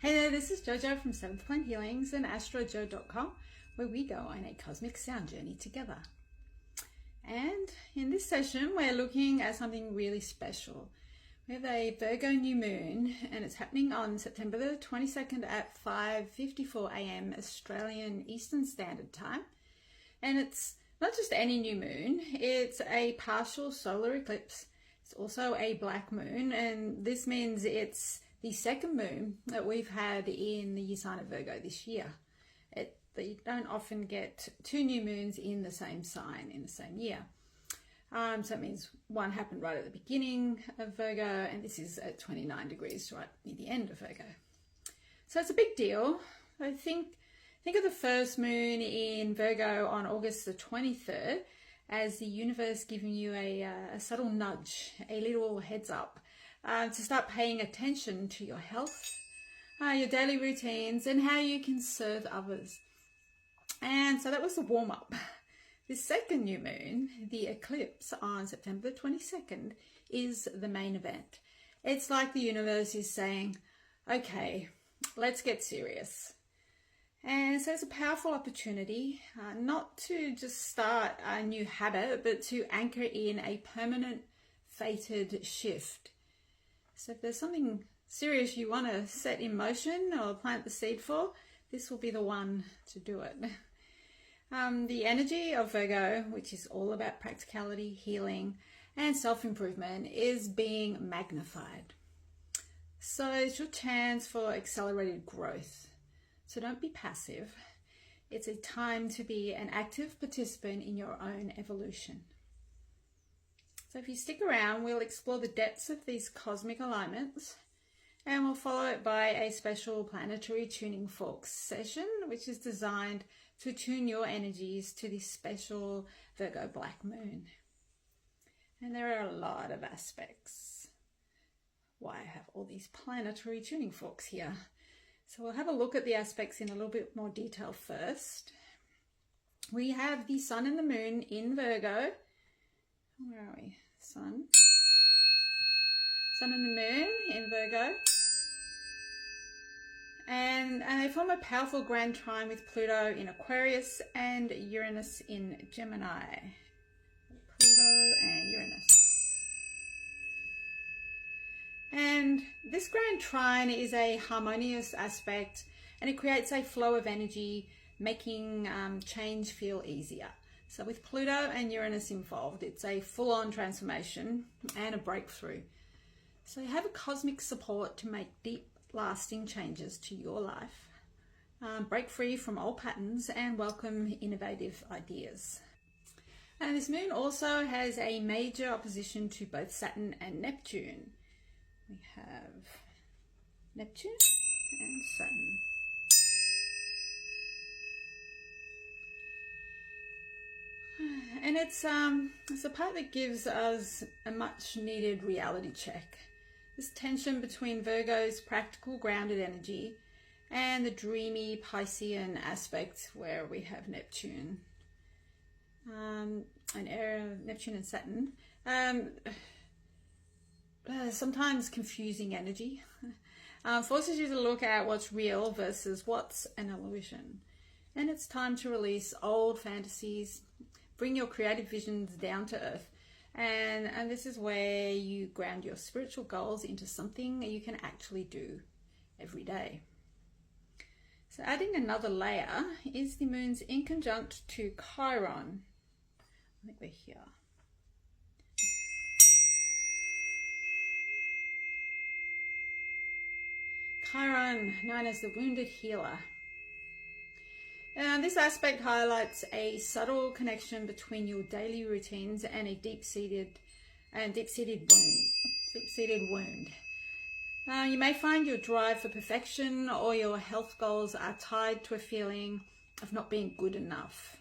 Hey there, this is Jojo from Seventh Plane Healings and astrojo.com, where we go on a cosmic sound journey together. And in this session, we're looking at something really special. We have a Virgo new moon, and it's happening on September the 22nd at 5:54 a.m. Australian Eastern Standard Time. And it's not just any new moon, it's a partial solar eclipse. It's also a black moon, and this means it's the second moon that we've had in the year sign of Virgo this year. You don't often get two new moons in the same sign in the same year. So it means one happened right at the beginning of Virgo, and this is at 29 degrees right near the end of Virgo. So it's a big deal. I think of the first moon in Virgo on August the 23rd as the universe giving you a subtle nudge, a little heads up to start paying attention to your health, your daily routines, and how you can serve others. And so that was the warm-up. The second new moon, the eclipse on September 22nd, is the main event. It's like the universe is saying, okay, let's get serious. And so it's a powerful opportunity, not to just start a new habit, but to anchor in a permanent fated shift. So if there's something serious you want to set in motion or plant the seed for, this will be the one to do it. The energy of Virgo, which is all about practicality, healing, and self-improvement, is being magnified. So it's your chance for accelerated growth. So don't be passive. It's a time to be an active participant in your own evolution. So if you stick around, we'll explore the depths of these cosmic alignments, and we'll follow it by a special planetary tuning forks session, which is designed to tune your energies to this special Virgo black moon. And there are a lot of aspects why I have all these planetary tuning forks here. So we'll have a look at the aspects in a little bit more detail first. We have the sun and the moon in Virgo. Where are we? Sun and the moon in Virgo. And they form a powerful grand trine with Pluto in Aquarius and Uranus in Gemini. Pluto and Uranus. And this grand trine is a harmonious aspect, and it creates a flow of energy, making change feel easier. So with Pluto and Uranus involved, it's a full-on transformation and a breakthrough. So you have a cosmic support to make deep, lasting changes to your life, break free from old patterns, and welcome innovative ideas. And this moon also has a major opposition to both Saturn and Neptune. We have Neptune and Saturn. And it's a part that gives us a much needed reality check. This tension between Virgo's practical, grounded energy and the dreamy Piscean aspect where we have Neptune and Neptune and Saturn. Sometimes confusing energy forces you to look at what's real versus what's an illusion. And it's time to release old fantasies, bring your creative visions down to earth. And this is where you ground your spiritual goals into something that you can actually do every day. So adding another layer is the moon's inconjunct to Chiron. I think we're here. Chiron, known as the wounded healer. And this aspect highlights a subtle connection between your daily routines and a deep-seated wound. You may find your drive for perfection or your health goals are tied to a feeling of not being good enough.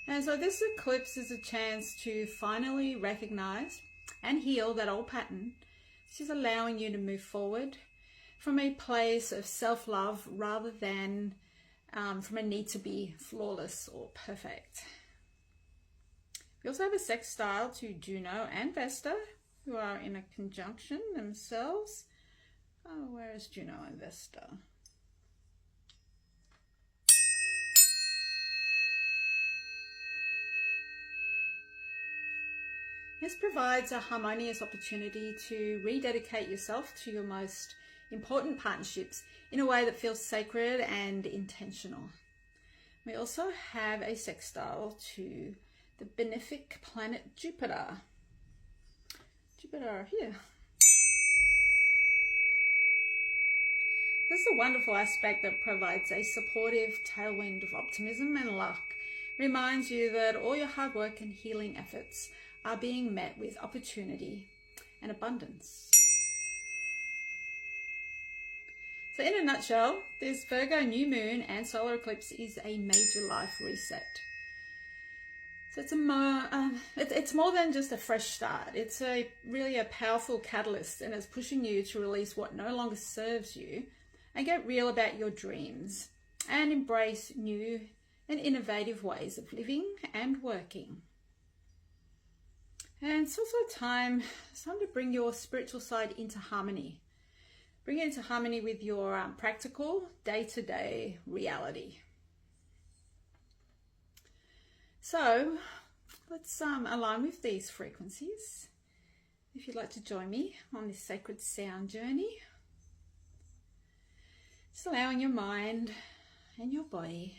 And so this eclipse is a chance to finally recognize and heal that old pattern, which is allowing you to move forward from a place of self-love rather than from a need to be flawless or perfect. We also have a sextile to Juno and Vesta, who are in a conjunction themselves Oh, where is Juno and Vesta? This provides a harmonious opportunity to rededicate yourself to your most important partnerships in a way that feels sacred and intentional. We also have a sextile to the benefic planet Jupiter. Jupiter here. This is a wonderful aspect that provides a supportive tailwind of optimism and luck. Reminds you that all your hard work and healing efforts are being met with opportunity and abundance. So in a nutshell, this Virgo new moon and solar eclipse is a major life reset. So it's more than just a fresh start. It's really a powerful catalyst, and it's pushing you to release what no longer serves you and get real about your dreams and embrace new and innovative ways of living and working. And it's also time to bring your spiritual side into harmony. Bring it into harmony with your practical day-to-day reality. So let's align with these frequencies. If you'd like to join me on this sacred sound journey, just allowing your mind and your body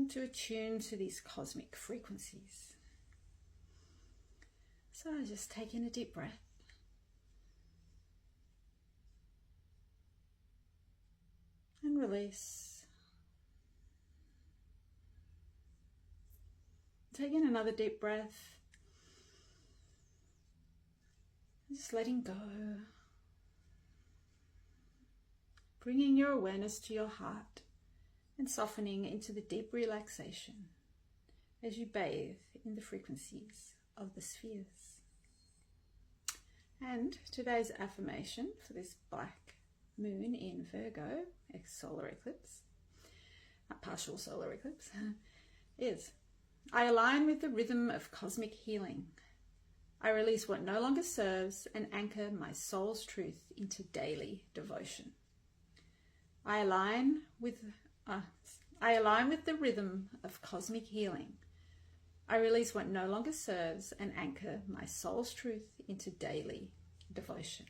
to attune to these cosmic frequencies. So just take in a deep breath. And release. Take in another deep breath. Just letting go. Bringing your awareness to your heart and softening into the deep relaxation as you bathe in the frequencies of the spheres. And today's affirmation for this Black Moon in Virgo, solar eclipse, a partial solar eclipse, is: I align with the rhythm of cosmic healing. I release what no longer serves and anchor my soul's truth into daily devotion. I align with the rhythm of cosmic healing. I release what no longer serves and anchor my soul's truth into daily devotion.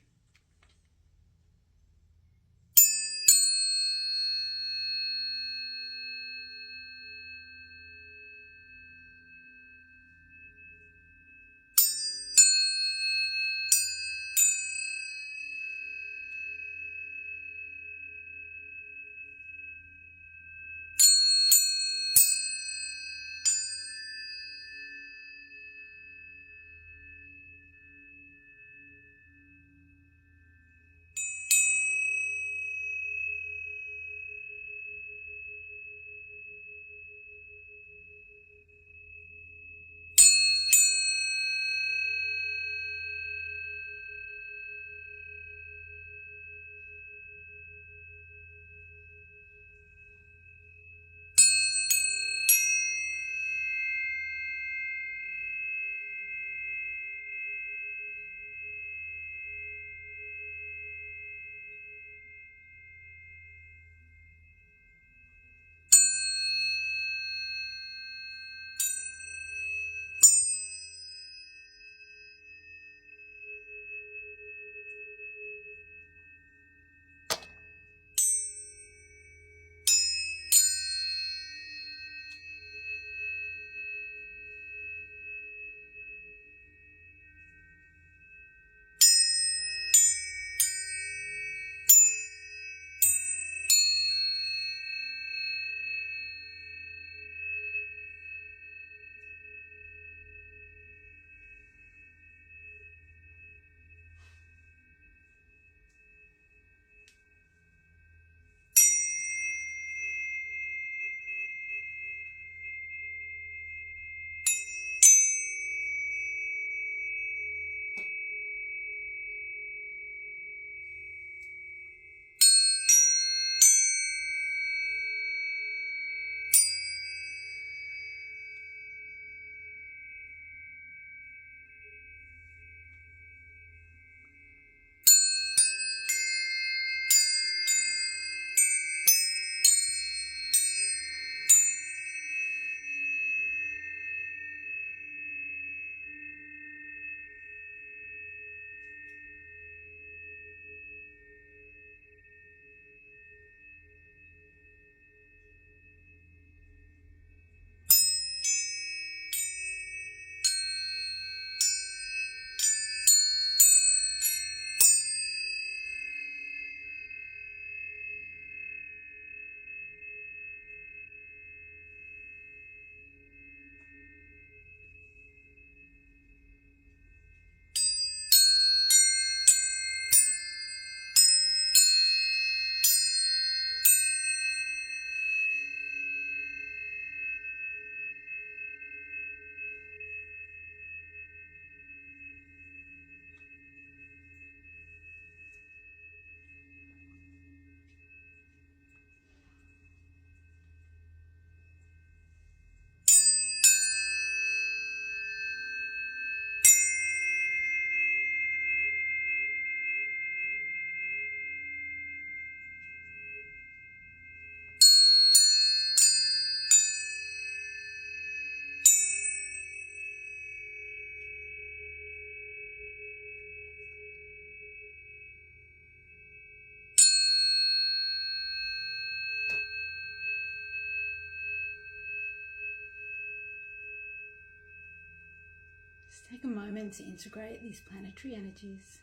Take a moment to integrate these planetary energies,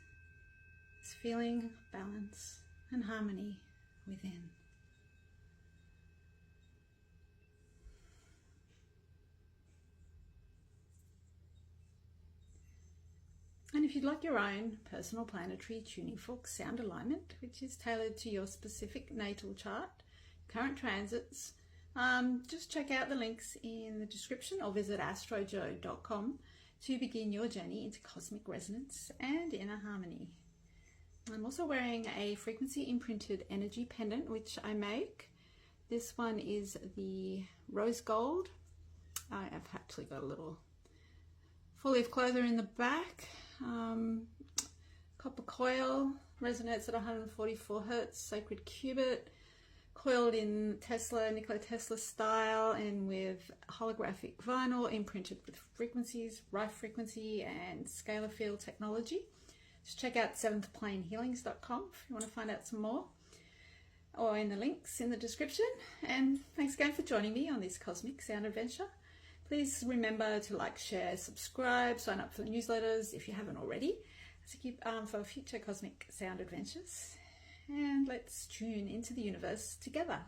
this feeling of balance and harmony within. And if you'd like your own personal planetary tuning fork sound alignment, which is tailored to your specific natal chart, current transits, just check out the links in the description or visit astrojo.com to begin your journey into cosmic resonance and inner harmony. I'm also wearing a frequency imprinted energy pendant, which I make. This one is the rose gold. I have actually got a little full leaf closure in the back. Copper coil, resonates at 144 hertz, sacred cubit, coiled in Nikola Tesla style and with holographic vinyl imprinted with frequencies, Rife frequency and scalar field technology. Just check out seventhplanehealings.com if you want to find out some more, or in the links in the description. And thanks again for joining me on this cosmic sound adventure. Please remember to like, share, subscribe, sign up for the newsletters if you haven't already, to keep for future cosmic sound adventures. And let's tune into the universe together.